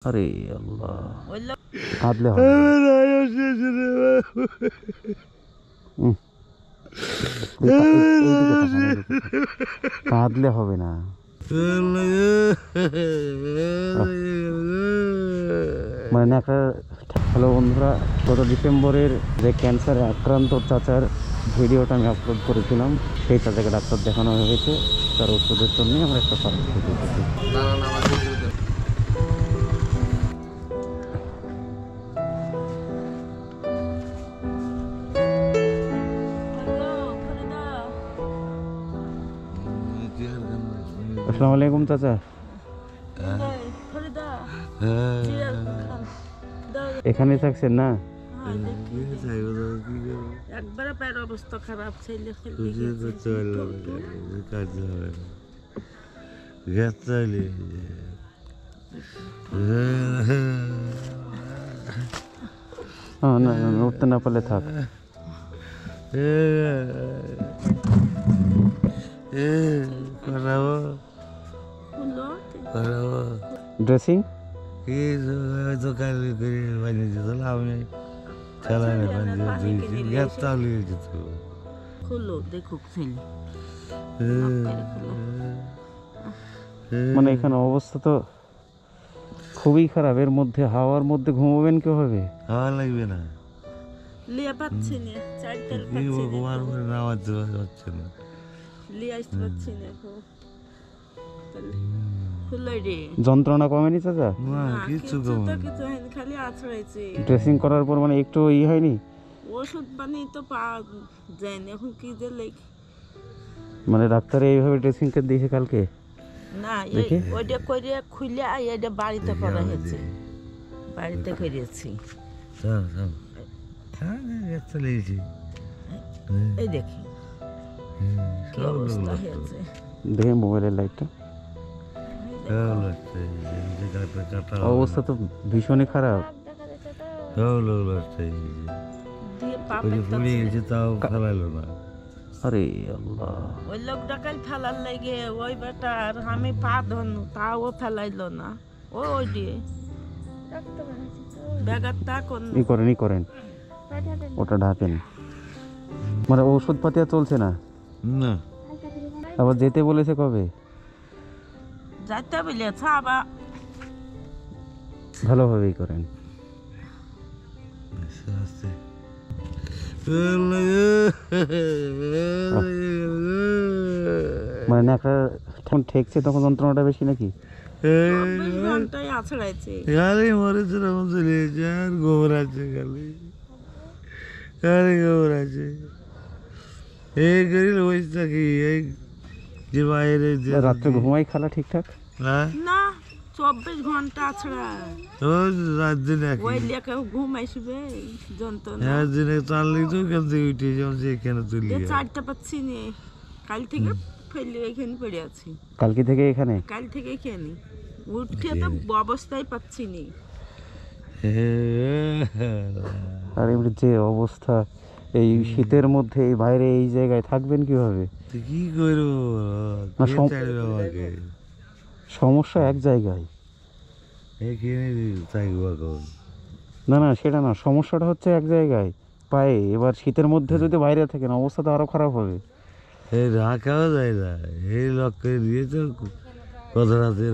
अरे अल्लाह कादले হবে কাঁদলে হবে না মানে একটা। হ্যালো বন্ধুরা, গত ডিসেম্বরের যে ক্যান্সারে আক্রান্ত চাচার ভিডিওটা আমি আপলোড করেছিলাম, সেই চাচাকে ডাক্তার দেখানো হয়েছে। তার ওষুধের জন্য আমরা একটা সার্ভিস দিতেছি। আসসালামু আলাইকুম চাচা। এখানে থাকছেন না? একবারে পেট অবস্থা খারাপ, ছেলে না উঠতে না পারলে থাক। ড্রেসিং মানে এখানে অবস্থা তো খুবই খারাপ। এর মধ্যে হাওয়ার মধ্যে ঘুমাবেন কিভাবে? হাওয়া লাগবে না, লিয়া পাচ্ছি না, চারটার হচ্ছে না, লিয়া আসতে পাচ্ছি না। যন্ত্রণা কমেনি চাচা? কিছু খালি আছড়াইছে। ড্রেসিং করার পর মানে একটু হয়নি? ওষুধ পানি তো পাওয়া যায়নি, এখন কি যে মানে ডাক্তার এইভাবে ড্রেসিং করে দিয়েছে কালকে? না, ওইটা করে খুলে এটা বাড়িতে করা হয়েছে, বাড়িতে করেছি। এই দেখি কি অবস্থা হয়েছে। দেখে মোবাইলের লাইটটা, অবস্থা তো ভীষণই খারাপ। আরে আল্লাহ, ওই লোকটা কাল ফেলার লাগে ওই বেটা, আর আমি পা ধরনু তাও ফেলাইলো না। ওই দিয়ে ব্যাগারটা করেন ওটা ঢাকেন। মানে ওষুধপাতি আর চলছে না? না। আবার যেতে বলেছে কবে? যাইতে বলেছে আবার। ভালোভাবেই করেন। মানে একটা যখন ঠেকছে তখন যন্ত্রণাটা বেশি নাকি? ঘন্টায় আছড়াইছে, খালি মরেছে তখন চলে যাচ্ছে, আর গোবর আছে, খালি গোবর আছে। এই করি বসে থাকি, এই যে বাইরে রাত্রে ঘুমাই খালা ঠিকঠাক? হ্যাঁ না, 24 ঘন্টা আছড়া। রোজ রাত দিন ওই লেখা ঘুম আসবে যন্ত্রণা। হ্যাঁ দিনে টানলি তো কেন থেকে উঠে যাও, এখানে তুলি চারটা পাচ্ছি নে, কাল থেকে ফেলে এখানে পড়ে আছি। কালকে থেকে এখানে? কাল থেকে এখানে উঠে তো অবস্থায় পাচ্ছি নি। আর এমনি যে অবস্থা, এই শীতের মধ্যে এই বাইরে এই জায়গায় থাকবেন কিভাবে? কি করবো, সমস্যা এক জায়গায়। না সেটা না, সমস্যাটা হচ্ছে এক জায়গায় পায়ে। এবার শীতের মধ্যে যদি বাইরে থাকেন অবস্থা তো আরো খারাপ হবে। রাখাও যায় না, এই লক্ষ্যে দিয়েছে কত রাতে।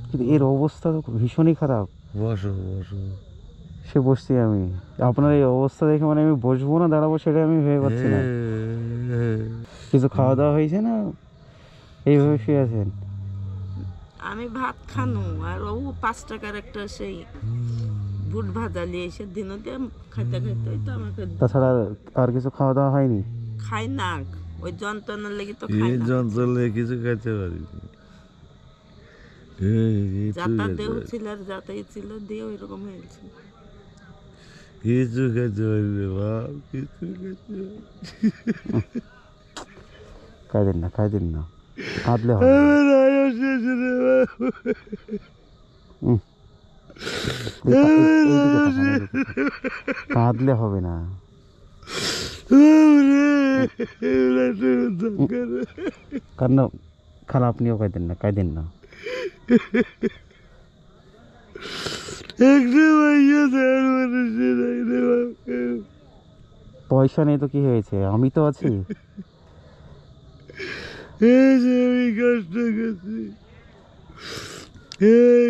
কিন্তু এর অবস্থা তো ভীষণই খারাপ। বসো সে বসছি আমি, আপনার এই অবস্থা দেখে মানে আমি বসবো না দাঁড়াবো সেটা আমি ভেবে পাচ্ছি না। কিছু খাওয়া দাওয়া হয়েছে না? এইভাবে শুয়ে আছেন? আমি ভাত খানো, আর ও 5 টাকার একটা সেই বুট ভাজা নিয়ে এসে দিনও দিয়ে খাইতে তো আমাকে। তাছাড়া আর কিছু খাওয়া দাওয়া হয়নি? খাই না, ওই যন্ত্রণার লেগে তো খাই না। যন্ত্রণা কিছু খাইতে পারি যাতা দেহ ছিল আর যাতাই ছিল দিয়ে ওই রকম হয়েছে। কিছু খাইতে পারি রে বাপ, কিছু খাইতেন না কাঁদলে হবে। কাঁদলে হবে না। কান্না খারাপ আপনিও কাঁদেন না। একটা পয়সা দেওয়ার মানুষের নাই রে বাপকে। পয়সা নেই তো কি হয়েছে, আমি তো আছি। এই যে আমি কষ্ট করছি, এই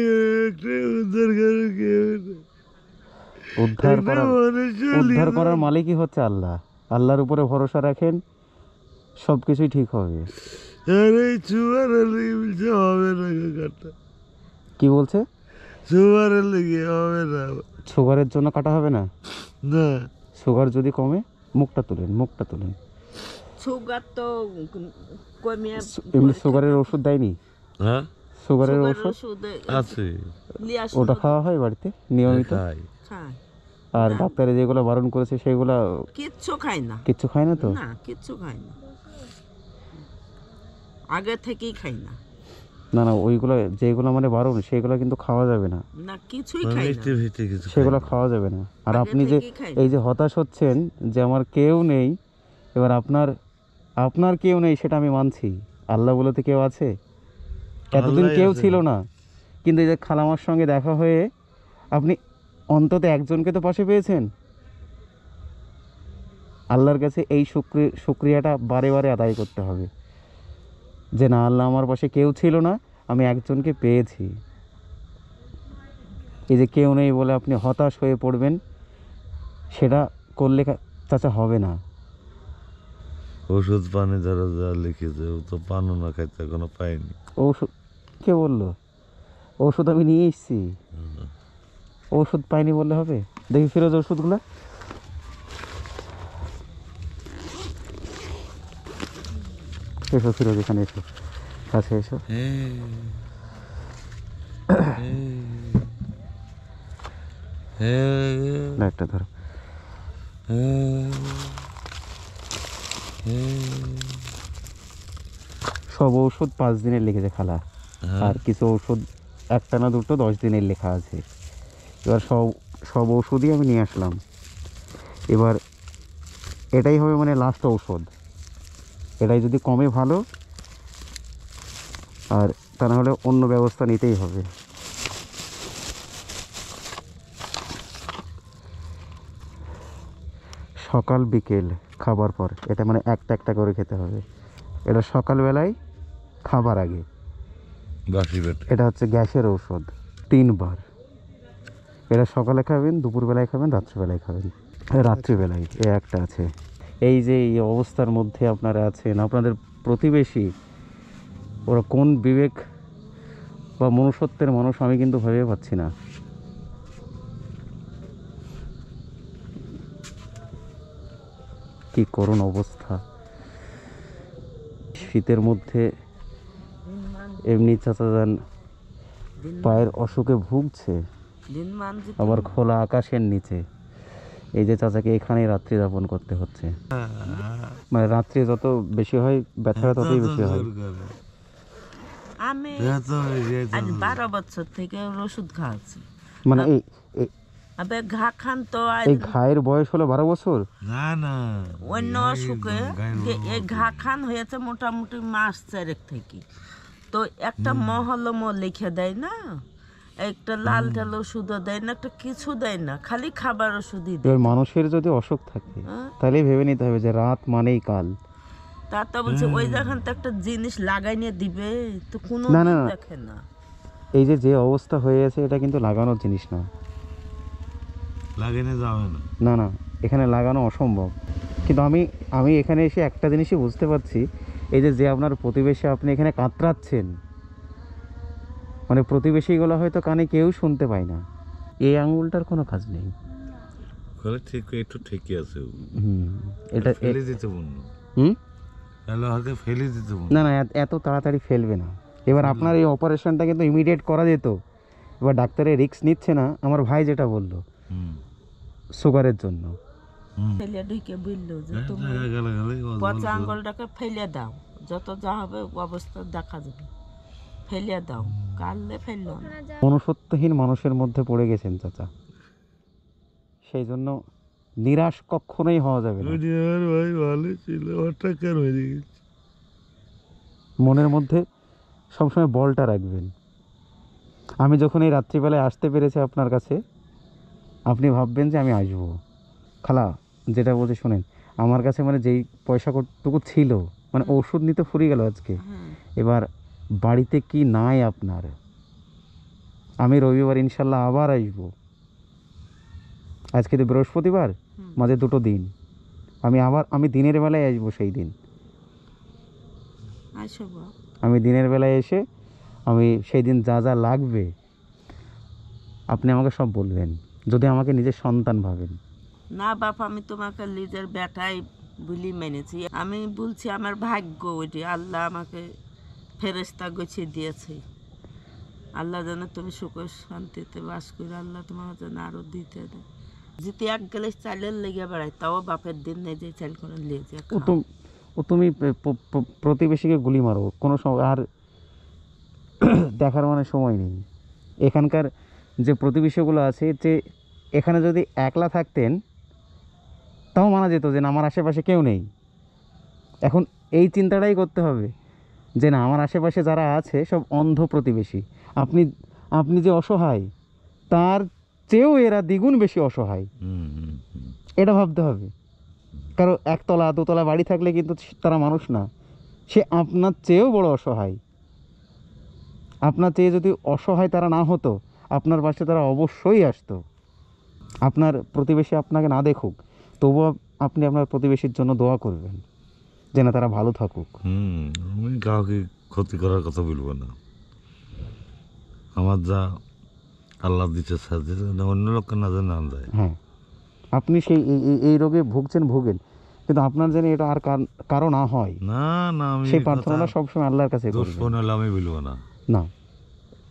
একটা উদ্ধার করার কেউ নেই। উদ্ধার একটা করার মানুষের উদ্ধার লিখে- করার মালিকই হচ্ছে আল্লাহ। আল্লাহর উপরে ভরসা রাখেন, সব কিছুই ঠিক হবে। আর এই চুয়ারের লেগে বলছে হবে না কাটা, কি বলছে? চুয়ারের লেগে হবে না। সুগারের জন্য কাটা হবে না? না, সুগার যদি কমে, মুখটা তুলেন, মুখটা তুলেন। সুগার তো কমিয়ে এমনি সুগারের ওষুধ দেয়নি? হ্যাঁ সুগারের সুগারের ওষুধ ওষুধ আছে, লিয়ে ওটা খাওয়া হয় বাড়িতে নিয়মিত? খাই। খায় আর ডাক্তারে যেগুলো বারণ করেছে সেগুলো কিচ্ছু খায় না, কিচ্ছু খায় না তো? না কিচ্ছু খায় না, আগে থেকেই খাই না, না না, ওইগুলো যেগুলো মানে বারণ সেগুলো কিন্তু খাওয়া যাবে না, না কিছুই খাই না, মিষ্টি ফিষ্টি কিছু খাই সেগুলো না। খাওয়া যাবে না। আর আগে আপনি যে থেকেই খাই এই যে হতাশ হচ্ছেন যে আমার কেউ নেই, এবার আপনার কেউ নেই সেটা আমি মানছি, আল্লাহ বলে তো কেউ আছে? এতদিন আল্লাহই কেউ আছে। ছিল না, কিন্তু এই যে খালামার সঙ্গে দেখা হয়ে আপনি অন্তত একজনকে তো পাশে পেয়েছেন। আল্লাহর কাছে এই শুকরিয়াটা বারে বারে আদায় করতে হবে যে না, আল্লাহ আমার পাশে কেউ ছিল না, আমি একজনকে পেয়েছি। এই যে কেউ নেই বলে আপনি হতাশ হয়ে পড়বেন, সেটা করলে চাচা হবে না। ওষুধ পানি যারা যা লিখেছে ও তো পানও না, খাইতে এখনো পাইনি। ওষুধ কে বললো? ওষুধ আমি নিয়ে এসেছি, ওষুধ পাইনি বললে হবে? দেখি ফিরোজ ওষুধগুলো। এসো ফিরোজ, এখানে এসো, কাছে এসো। না, একটা ধরো। সব ওষুধ 5 দিনের লিখেছে খালা, আর কিছু ওষুধ একটা না দুটো 10 দিনের লেখা আছে। এবার সব ওষুধই আমি নিয়ে আসলাম। এবার এটাই হবে মানে লাস্ট ঔষধ, এটাই যদি কমে ভালো, আর তা না হলে অন্য ব্যবস্থা নিতেই হবে। সকাল বিকেল খাবার পর এটা মানে একটা একটা করে খেতে হবে। এটা সকালবেলায় খাবার আগে, বাসি পেট এটা হচ্ছে গ্যাসের ঔষধ 3 বার। এটা সকালে খাবেন, দুপুরবেলায় খাবেন, রাত্রিবেলায় খাবেন। রাত্রিবেলায় এ একটা আছে। এই যে এই অবস্থার মধ্যে আপনারা আছেন, আপনাদের প্রতিবেশী ওরা কোন বিবেক বা মনুষ্যত্বের মানুষ আমি কিন্তু ভেবে পাচ্ছি না। কি করুণ অবস্থা, শীতের মধ্যে এমনি চাচা যান পায়ের অসুখে ভুগছে, দিন মান আবার খোলা আকাশের নিচে। এই যে চাচাকে এখানেই রাত্রি যাপন করতে হচ্ছে, মানে রাত্রি যত বেশি হয় ব্যথাটা ততই বেশি হয়। আমি আজ 12 বছর থেকে ওর ওষুধ খাওয়াচ্ছি, মানে আবে ঘা খান তো এই ঘায়ের বয়স হলো 12 বছর? না না, অন্য অসুখে এই ঘা খান হয়েছে মোটামুটি মাস 4 থেকে। তো একটা মহলম লিখে দেয় না, একটা লাল টাল ওষুধও দেয় না, একটা কিছু দেয় না, খালি খাবার ওষুধই দেয়। এবার মানুষের যদি অসুখ থাকে তাহলে ভেবে নিতে হবে যে রাত মানেই কাল। তা তো বলছে ওই যখন তো একটা জিনিস লাগাই নিয়ে দিবে, তো কোনো না, না, না। দেখে না। এই যে অবস্থা হয়ে আছে এটা কিন্তু লাগানোর জিনিস না। লাগিয়ে যাবে না। না না, এখানে লাগানো অসম্ভব। কিন্তু আমি এখানে এসে একটা জিনিসই বুঝতে পারছি, এই যে আপনার প্রতিবেশী আপনি এখানে কাতরাচ্ছেন, মানে প্রতিবেশীগুলো হয়তো কানে কেউ শুনতে পায় না, এই আঙুলটার কোনো কাজ নেই। ঠিক, একটু ঠিকই আছে। এটা ফেলে দিতে বলল, তাহলে হয়তো ফেলে দিতে বলল। না না, এত তাড়াতাড়ি ফেলবে না। এবার আপনার এই অপারেশনটা কিন্তু ইমিডিয়েট করা যেত, এবার ডাক্তারের রিস্ক নিচ্ছে না। আমার ভাই যেটা বললো সুগারের জন্য, ফেলে ঢুকে বললো যে তুমি পচা আঙ্গুলটাকে ফেলে দাও, যত যা হবে অবস্থা দেখা যাবে, ফেলে দাও। কাললে ফেললো না। মনুষ্যত্বহীন মানুষের মধ্যে পড়ে গেছেন চাচা, সেই জন্য নিরাশ কখনোই হওয়া যাবে না। আমার ভাই ভালো ছিল, হঠাৎ কেন হয়ে গেছে। মনের মধ্যে সবসময় বলটা রাখবেন আমি যখন এই রাত্রিবেলায় আসতে পেরেছি আপনার কাছে, আপনি ভাববেন যে আমি আসবো। খালা যেটা বলছে শোনেন, আমার কাছে মানে যেই পয়সাটুকু ছিল, মানে ওষুধ নিতে ফুরিয়ে গেল আজকে। এবার বাড়িতে কি নাই আপনার, আমি রবিবার ইনশাল্লাহ আবার আসবো। আজকে তো বৃহস্পতিবার, মাঝে 2টো দিন, আমি দিনের বেলায় আসবো। সেই দিন আমি দিনের বেলায় এসে আমি সেই দিন যা যা লাগবে আপনি আমাকে সব বলবেন, যদি আমাকে নিজের সন্তান ভাবেন। না বাপ, আমি তোমাকে নিজের বেটাই বলি মেনেছি। আমি বলছি আমার ভাগ্য ওইটি, আল্লাহ আমাকে ফেরেশতা গুছিয়ে দিয়েছে। আল্লাহ যেন তুমি সুখ শান্তিতে বাস করে আল্লাহ তোমাকে যেন আরো দিতে দেয়। যদি 1 গ্লাস চালের লেগে বেড়ায়, তাও বাপের দিন নেই যে চাল করে লেগে তুমি প্রতিবেশীকে গুলি মারো, কোনো আর দেখার মানে সময় নেই। এখানকার যে প্রতিবেশীগুলো আছে, যে এখানে যদি একলা থাকতেন তাও মানা যেত যে না আমার আশেপাশে কেউ নেই। এখন এই চিন্তাটাই করতে হবে যে না আমার আশেপাশে যারা আছে সব অন্ধ প্রতিবেশী। আপনি যে অসহায়, তার চেয়েও এরা দ্বিগুণ বেশি অসহায়, এটা ভাবতে হবে। কারো 1 তলা 2 তলা বাড়ি থাকলে কিন্তু তারা মানুষ না, সে আপনার চেয়েও বড় অসহায়। আপনার চেয়ে যদি অসহায় তারা না হতো, আপনার পাশে তারা অবশ্যই আসতো। আপনার প্রতিবেশী আপনাকে না দেখুক, তবুও আপনি আপনার প্রতিবেশীর জন্য দোয়া করবেন যে না তারা ভালো থাকুক। আমি কাউকে ক্ষতি করার কথা বলবো না। আমার যা আল্লাহ দিতে সাথে অন্য লোককে না যেন না দেয়। হ্যাঁ, আপনি সেই এই রোগে ভুগেন, কিন্তু আপনার যেন এটা আর কারো না হয়, না না, আমি সেই প্রার্থনাটা সবসময় আল্লাহর কাছে করবেন। হলে আমি বলবো না, না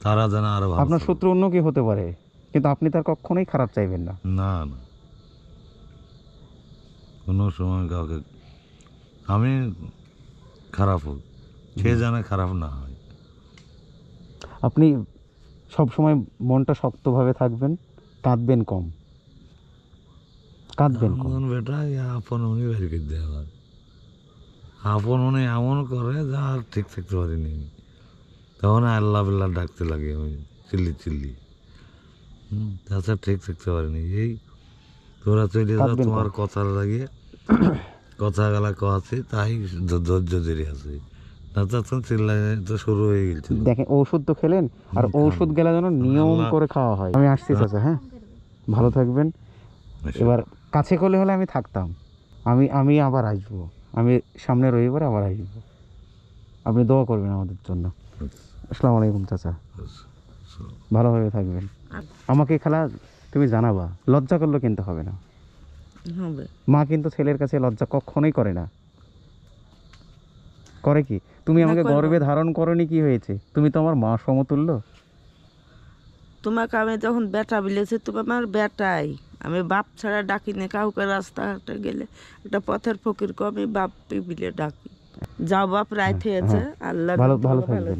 তারা যেন আরো ভালো। আপনার শত্রু অন্য কি হতে পারে, কিন্তু আপনি তার কখনোই খারাপ চাইবেন না। না না, কোনো সময় কাউকে আমি খারাপ হোক, সে যেন খারাপ না হয়। আপনি সব সময় মনটা শক্তভাবে থাকবেন, কাঁদবেন কম। বেটা আপন উনি বের করে দেয়, আবার আপন উনি এমন করে যা আর ঠিক থাকতে পারিনি। তখন আল্লাহ বিল্লাহ ডাকতে লাগে, আমি চিল্লি তাছাড়া ঠিক থাকতে পারিনি। এই তোরা চলে যাও, তোমার কথা লাগিয়ে কথা গেলা আছে, তাই ধৈর্য ধরে আছে। না তখন চিল্লাই তো শুরু হয়ে গেছে। দেখেন ওষুধ তো খেলেন, আর ওষুধ গেলে যেন নিয়ম করে খাওয়া হয়। আমি আসছি চাচা, হ্যাঁ ভালো থাকবেন। এবার কাছে করলে হলে আমি থাকতাম, আমি আবার আসবো, আমি সামনে রবিবার আবার আসবো। আপনি দোয়া করবেন আমাদের জন্য। আসসালামু আলাইকুম চাচা, ভালোভাবে থাকবেন। আমাকে খালা তুমি জানাবা, লজ্জা করলে কিনতে হবে না। মা কিন্তু ছেলের কাছে লজ্জা কখনোই করে না। করে কি? তুমি আমাকে গর্বে ধারণ করনি, কি হয়েছে? তুমি তো আমার মা সমতুল্য। তোমাকে আমি যখন বেটা বিলেছি, তুমি আমার বেটাই। আমি বাপ ছাড়া ডাকি না কাউকে। রাস্তাঘাটে গেলে একটা পথের ফকিরকে আমি বাপ বিলে ডাকি। যাও বাপ, রাইতে আছে। আল্লাহ ভালো থাকবেন।